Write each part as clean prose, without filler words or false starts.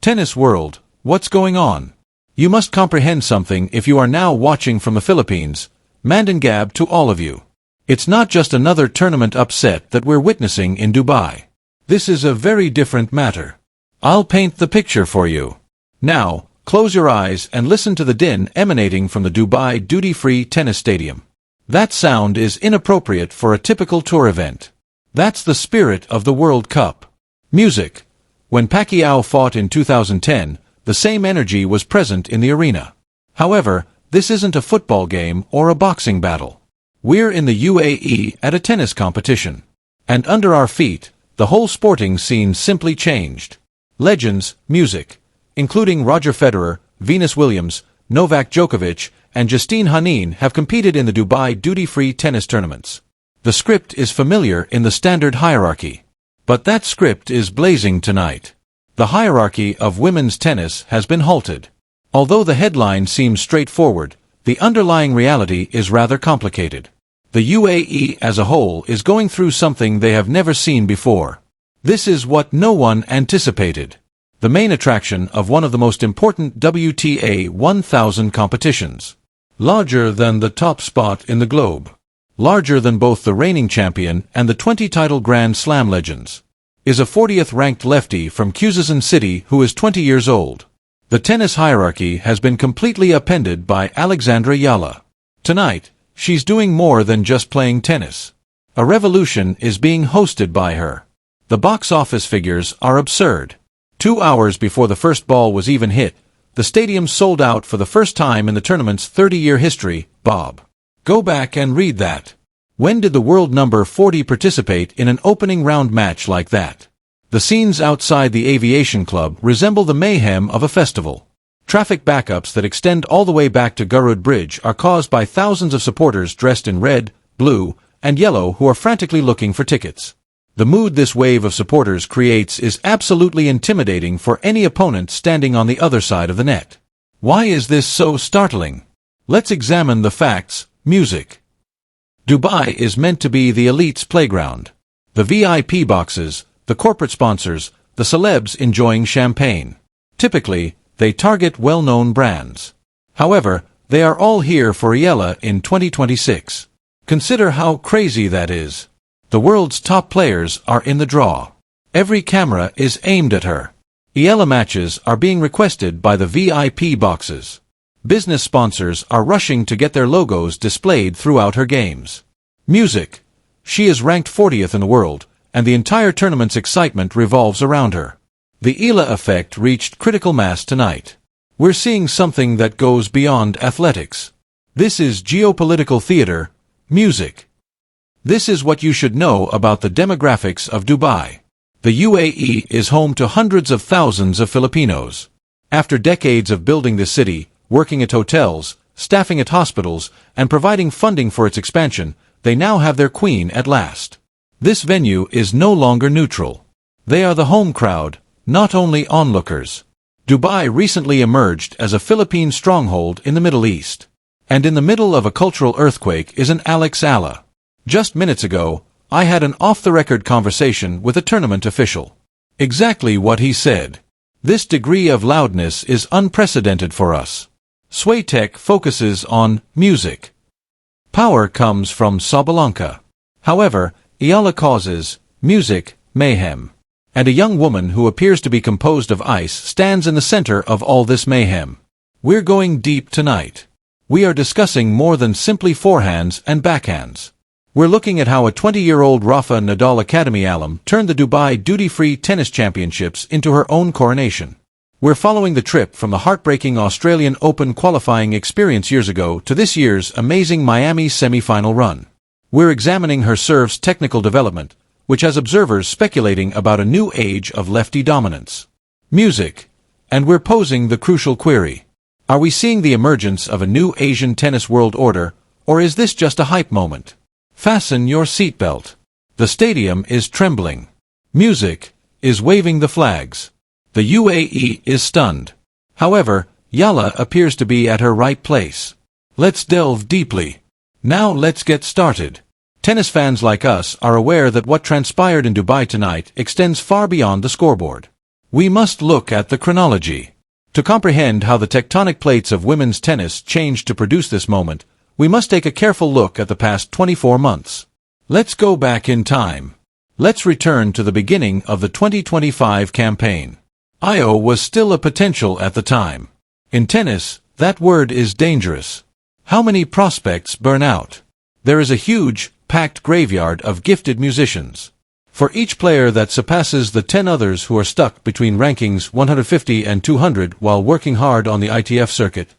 Tennis world, what's going on? You must comprehend something if you are now watching from the Philippines. Mandangab to all of you. It's not just another tournament upset that we're witnessing in Dubai. This is a very different matter. I'll paint the picture for you. Now, close your eyes and listen to the din emanating from the Dubai duty-free tennis stadium. That sound is inappropriate for a typical tour event. That's the spirit of the World Cup. Music. When Pacquiao fought in 2010, the same energy was present in the arena. However, this isn't a football game or a boxing battle. We're in the UAE at a tennis competition. And under our feet, the whole sporting scene simply changed. Legends, music, including Roger Federer, Venus Williams, Novak Djokovic, and Justine Henin have competed in the Dubai duty-free tennis tournaments. The script is familiar in the standard hierarchy. But that script is blazing tonight. The hierarchy of women's tennis has been halted. Although the headline seems straightforward, the underlying reality is rather complicated. The UAE as a whole is going through something they have never seen before. This is what no one anticipated. The main attraction of one of the most important WTA 1000 competitions. Larger than the top spot in the globe. Larger than both the reigning champion and the 20-title Grand Slam legends. Is a 40th ranked lefty from Quezon City who is 20 years old. The tennis hierarchy has been completely upended by Alexandra Yala. Tonight, she's doing more than just playing tennis. A revolution is being hosted by her. The box office figures are absurd. 2 hours before the first ball was even hit, the stadium sold out for the first time in the tournament's 30-year history. Bob. Go back and read that. When did the world number 40 participate in an opening round match like that? The scenes outside the Aviation Club resemble the mayhem of a festival. Traffic backups that extend all the way back to Garud Bridge are caused by thousands of supporters dressed in red, blue, and yellow who are frantically looking for tickets. The mood this wave of supporters creates is absolutely intimidating for any opponent standing on the other side of the net. Why is this so startling? Let's examine the facts. Music. Dubai is meant to be the elite's playground. The VIP boxes, the corporate sponsors, the celebs enjoying champagne. Typically, they target well-known brands. However, they are all here for Yala in 2026. Consider how crazy that is. The world's top players are in the draw. Every camera is aimed at her. Yala matches are being requested by the VIP boxes. Business sponsors are rushing to get their logos displayed throughout her games. Music. She is ranked 40th in the world, and the entire tournament's excitement revolves around her. The Ila effect reached critical mass tonight. We're seeing something that goes beyond athletics. This is geopolitical theater. Music. This is what you should know about the demographics of Dubai. The UAE is home to hundreds of thousands of Filipinos. After decades of building this city, working at hotels, staffing at hospitals, and providing funding for its expansion, they now have their queen at last. This venue is no longer neutral. They are the home crowd, not only onlookers. Dubai recently emerged as a Philippine stronghold in the Middle East. And in the middle of a cultural earthquake is an Alex Alla. Just minutes ago, I had an off-the-record conversation with a tournament official. Exactly what he said. This degree of loudness is unprecedented for us. Swaytech focuses on music. Power comes from Sabalanka. However, Yala causes music mayhem. And a young woman who appears to be composed of ice stands in the center of all this mayhem. We're going deep tonight. We are discussing more than simply forehands and backhands. We're looking at how a 20-year-old Rafa Nadal Academy alum turned the Dubai duty-free tennis championships into her own coronation. We're following the trip from the heartbreaking Australian Open qualifying experience years ago to this year's amazing Miami semi-final run. We're examining her serve's technical development, which has observers speculating about a new age of lefty dominance. Music. And we're posing the crucial query. Are we seeing the emergence of a new Asian tennis world order, or is this just a hype moment? Fasten your seatbelt. The stadium is trembling. Music is waving the flags. The UAE is stunned. However, Yala appears to be at her right place. Let's delve deeply. Now let's get started. Tennis fans like us are aware that what transpired in Dubai tonight extends far beyond the scoreboard. We must look at the chronology. To comprehend how the tectonic plates of women's tennis changed to produce this moment, we must take a careful look at the past 24 months. Let's go back in time. Let's return to the beginning of the 2025 campaign. Io was still a potential at the time. In tennis, that word is dangerous. How many prospects burn out? There is a huge, packed graveyard of gifted musicians. For each player that surpasses the 10 others who are stuck between rankings 150 and 200 while working hard on the ITF circuit,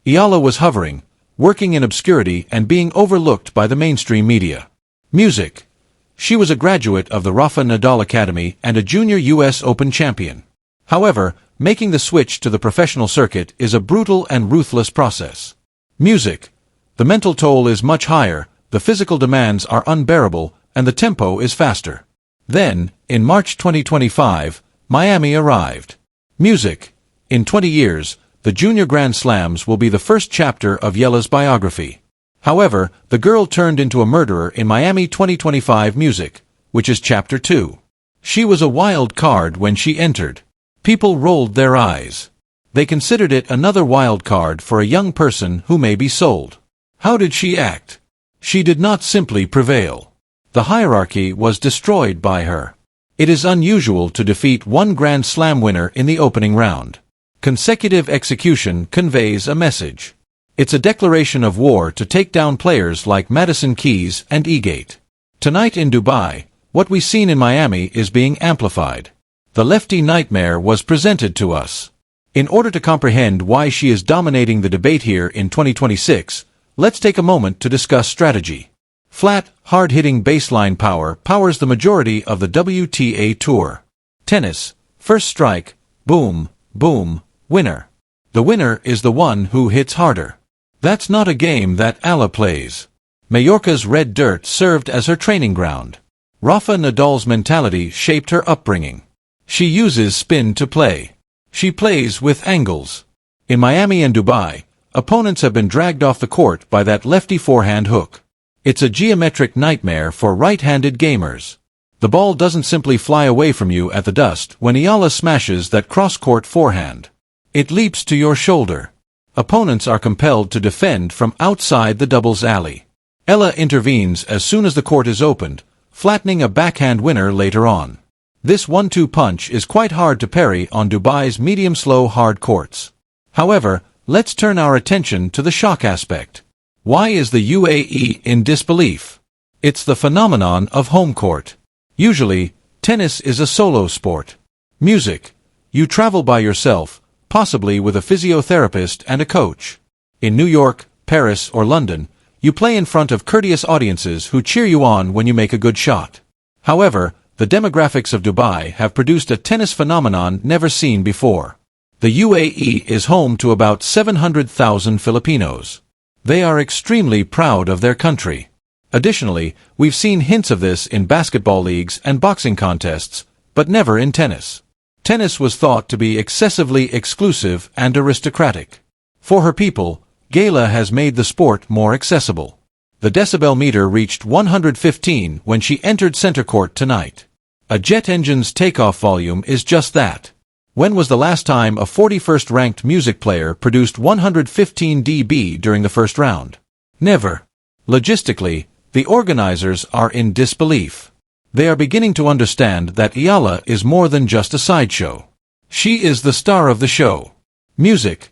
Ayala was hovering, working in obscurity and being overlooked by the mainstream media. Music. She was a graduate of the Rafa Nadal Academy and a junior US Open champion. However, making the switch to the professional circuit is a brutal and ruthless process. Music. The mental toll is much higher, the physical demands are unbearable, and the tempo is faster. Then, in March 2025, Miami arrived. Music. In 20 years, the Junior Grand Slams will be the first chapter of Ayala's biography. However, the girl turned into a murderer in Miami 2025 Music, which is Chapter 2. She was a wild card when she entered. People rolled their eyes. They considered it another wild card for a young person who may be sold. How did she act? She did not simply prevail. The hierarchy was destroyed by her. It is unusual to defeat one Grand Slam winner in the opening round. Consecutive execution conveys a message. It's a declaration of war to take down players like Madison Keys and Egate. Tonight in Dubai, what we've seen in Miami is being amplified. The lefty nightmare was presented to us. In order to comprehend why she is dominating the debate here in 2026, let's take a moment to discuss strategy. Flat, hard-hitting baseline power powers the majority of the WTA Tour. Tennis, first strike, boom, boom, winner. The winner is the one who hits harder. That's not a game that Ayala plays. Mallorca's red dirt served as her training ground. Rafa Nadal's mentality shaped her upbringing. She uses spin to play. She plays with angles. In Miami and Dubai, opponents have been dragged off the court by that lefty forehand hook. It's a geometric nightmare for right-handed gamers. The ball doesn't simply fly away from you at the dust when Ayala smashes that cross-court forehand. It leaps to your shoulder. Opponents are compelled to defend from outside the doubles alley. Ayala intervenes as soon as the court is opened, flattening a backhand winner later on. This 1-2 punch is quite hard to parry on Dubai's medium-slow hard courts. However, let's turn our attention to the shock aspect. Why is the UAE in disbelief? It's the phenomenon of home court. Usually, tennis is a solo sport. Music. You travel by yourself, possibly with a physiotherapist and a coach. In New York, Paris, or London, you play in front of courteous audiences who cheer you on when you make a good shot. However, the demographics of Dubai have produced a tennis phenomenon never seen before. The UAE is home to about 700,000 Filipinos. They are extremely proud of their country. Additionally, we've seen hints of this in basketball leagues and boxing contests, but never in tennis. Tennis was thought to be excessively exclusive and aristocratic. For her people, Ayala has made the sport more accessible. The decibel meter reached 115 when she entered center court tonight. A jet engine's takeoff volume is just that. When was the last time a 41st ranked music player produced 115 dB during the first round? Never. Logistically, the organizers are in disbelief. They are beginning to understand that Ayala is more than just a sideshow. She is the star of the show. Music.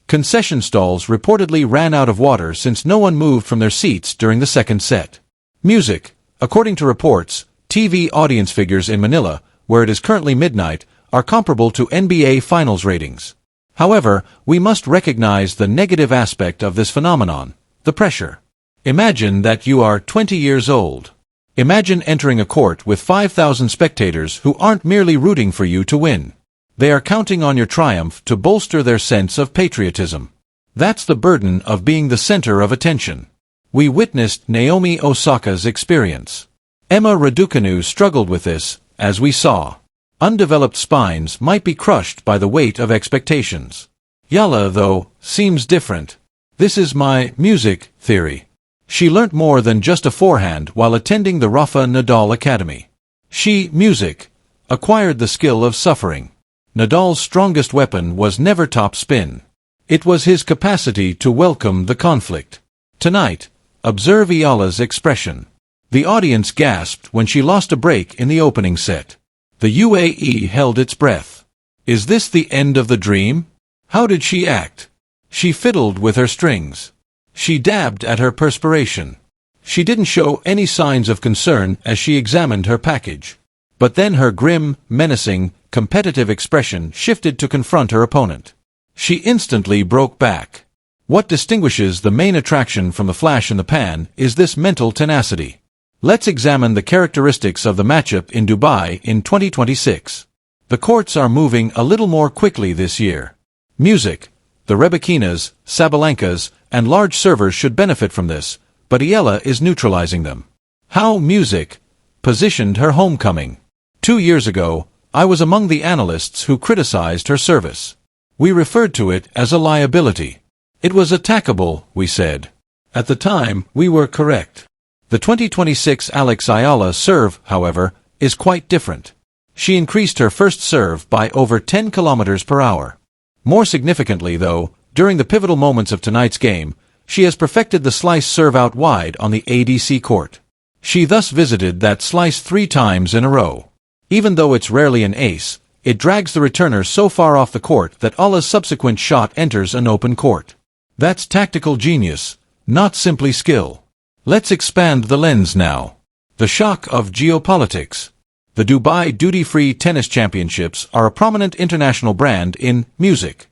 Concession stalls reportedly ran out of water since no one moved from their seats during the second set. Music. According to reports, TV audience figures in Manila, where it is currently midnight, are comparable to NBA Finals ratings. However, we must recognize the negative aspect of this phenomenon, the pressure. Imagine that you are 20 years old. Imagine entering a court with 5,000 spectators who aren't merely rooting for you to win. They are counting on your triumph to bolster their sense of patriotism. That's the burden of being the center of attention. We witnessed Naomi Osaka's experience. Emma Raducanu struggled with this, as we saw. Undeveloped spines might be crushed by the weight of expectations. Ayala, though, seems different. This is my music theory. She learnt more than just a forehand while attending the Rafa Nadal Academy. She, music, acquired the skill of suffering. Nadal's strongest weapon was never top spin. It was his capacity to welcome the conflict. Tonight, observe Ayala's expression. The audience gasped when she lost a break in the opening set. The UAE held its breath. Is this the end of the dream? How did she act? She fiddled with her strings. She dabbed at her perspiration. She didn't show any signs of concern as she examined her package. But then her grim, menacing, competitive expression shifted to confront her opponent. She instantly broke back. What distinguishes the main attraction from the flash in the pan is this mental tenacity. Let's examine the characteristics of the matchup in Dubai in 2026. The courts are moving a little more quickly this year. Music, the Rebekinas, Sabalenkas, and large servers should benefit from this, but Ayala is neutralizing them. How Music positioned her homecoming. 2 years ago, I was among the analysts who criticized her service. We referred to it as a liability. It was attackable, we said. At the time, we were correct. The 2026 Alex Ayala serve, however, is quite different. She increased her first serve by over 10 km/h. More significantly, though, during the pivotal moments of tonight's game, she has perfected the slice serve out wide on the ADC court. She thus visited that slice 3 times in a row. Even though it's rarely an ace, it drags the returner so far off the court that Ayala's subsequent shot enters an open court. That's tactical genius, not simply skill. Let's expand the lens now. The shock of geopolitics. The Dubai Duty-Free Tennis Championships are a prominent international brand in music.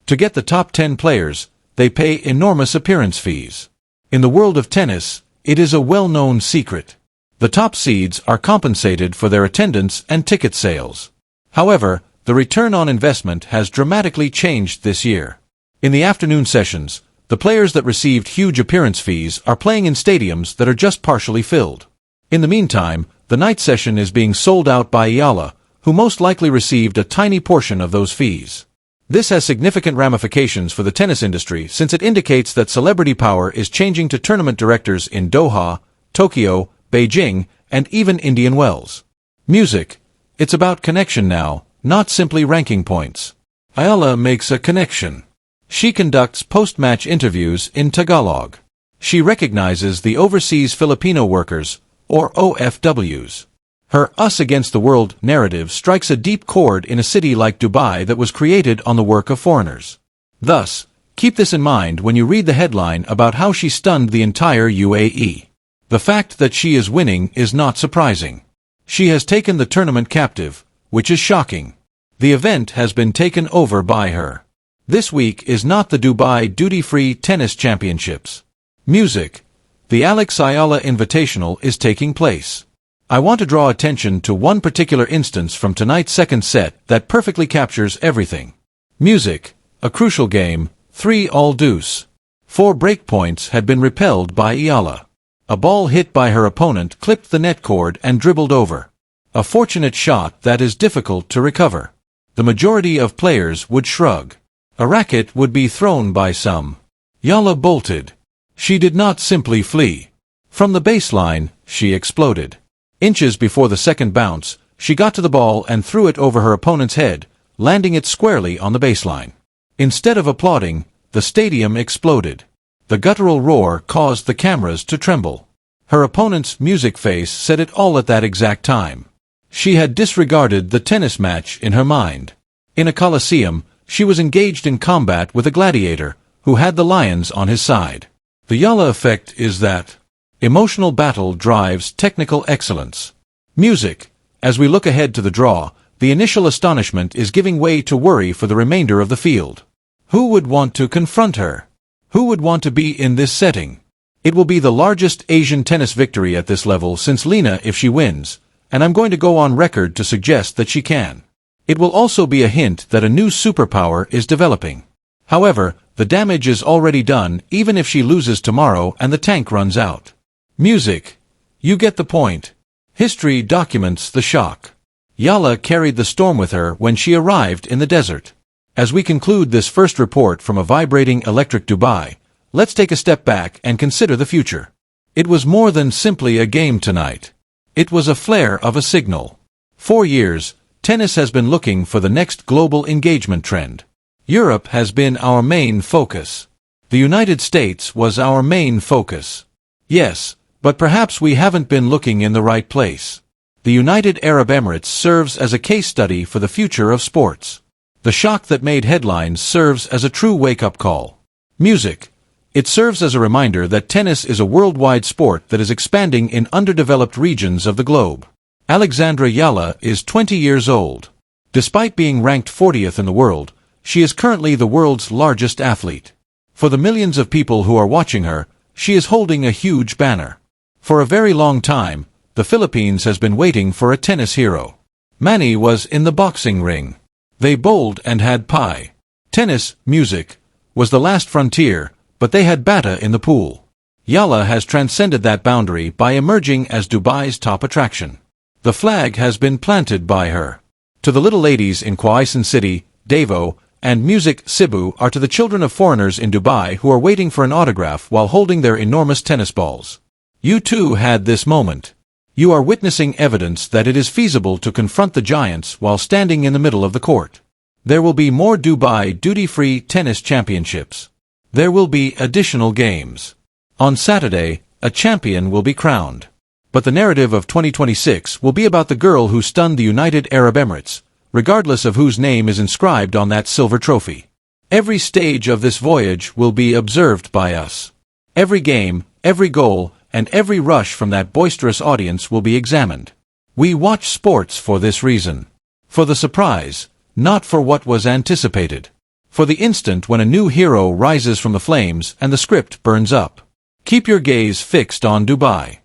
To get the top 10 players, they pay enormous appearance fees. In the world of tennis, it is a well-known secret. The top seeds are compensated for their attendance and ticket sales. However, the return on investment has dramatically changed this year. In the afternoon sessions, the players that received huge appearance fees are playing in stadiums that are just partially filled. In the meantime, the night session is being sold out by Ayala, who most likely received a tiny portion of those fees. This has significant ramifications for the tennis industry since it indicates that celebrity power is changing to tournament directors in Doha, Tokyo, Beijing, and even Indian Wells. Music. It's about connection now, not simply ranking points. Ayala makes a connection. She conducts post-match interviews in Tagalog. She recognizes the overseas Filipino workers, or OFWs. Her us against the world narrative strikes a deep chord in a city like Dubai that was created on the work of foreigners. Thus, keep this in mind when you read the headline about how she stunned the entire UAE. The fact that she is winning is not surprising. She has taken the tournament captive, which is shocking. The event has been taken over by her. This week is not the Dubai Duty-Free Tennis Championships. Music. The Alex Ayala Invitational is taking place. I want to draw attention to one particular instance from tonight's second set that perfectly captures everything. Music. A crucial game, 3 all deuce. 4 break points had been repelled by Ayala. A ball hit by her opponent clipped the net cord and dribbled over. A fortunate shot that is difficult to recover. The majority of players would shrug. A racket would be thrown by some. Ayala bolted. She did not simply flee. From the baseline, she exploded. Inches before the second bounce, she got to the ball and threw it over her opponent's head, landing it squarely on the baseline. Instead of applauding, the stadium exploded. The guttural roar caused the cameras to tremble. Her opponent's music face said it all at that exact time. She had disregarded the tennis match in her mind. In a coliseum, she was engaged in combat with a gladiator, who had the lions on his side. The Ayala effect is that emotional battle drives technical excellence. Music. As we look ahead to the draw, the initial astonishment is giving way to worry for the remainder of the field. Who would want to confront her? Who would want to be in this setting? It will be the largest Asian tennis victory at this level since Lena if she wins, and I'm going to go on record to suggest that she can. It will also be a hint that a new superpower is developing. However, the damage is already done even if she loses tomorrow and the tank runs out. Music. You get the point. History documents the shock. Ayala carried the storm with her when she arrived in the desert. As we conclude this first report from a vibrating electric Dubai, let's take a step back and consider the future. It was more than simply a game tonight. It was a flare of a signal. 4 years, tennis has been looking for the next global engagement trend. Europe has been our main focus. The United States was our main focus. Yes, but perhaps we haven't been looking in the right place. The United Arab Emirates serves as a case study for the future of sports. The shock that made headlines serves as a true wake-up call. Music. It serves as a reminder that tennis is a worldwide sport that is expanding in underdeveloped regions of the globe. Alexandra Yalla is 20 years old. Despite being ranked 40th in the world, she is currently the world's largest athlete. For the millions of people who are watching her, she is holding a huge banner. For a very long time, the Philippines has been waiting for a tennis hero. Manny was in the boxing ring. They bowled and had pie. Tennis, music, was the last frontier, but they had Bata in the pool. Yalla has transcended that boundary by emerging as Dubai's top attraction. The flag has been planted by her. To the little ladies in Quezon City, Davao, and Music Cebu are to the children of foreigners in Dubai who are waiting for an autograph while holding their enormous tennis balls. You too had this moment. You are witnessing evidence that it is feasible to confront the giants while standing in the middle of the court. There will be more Dubai duty-free tennis championships. There will be additional games. On Saturday, a champion will be crowned. But the narrative of 2026 will be about the girl who stunned the United Arab Emirates, regardless of whose name is inscribed on that silver trophy. Every stage of this voyage will be observed by us. Every game, every goal, and every rush from that boisterous audience will be examined. We watch sports for this reason. For the surprise, not for what was anticipated. For the instant when a new hero rises from the flames and the script burns up. Keep your gaze fixed on Dubai.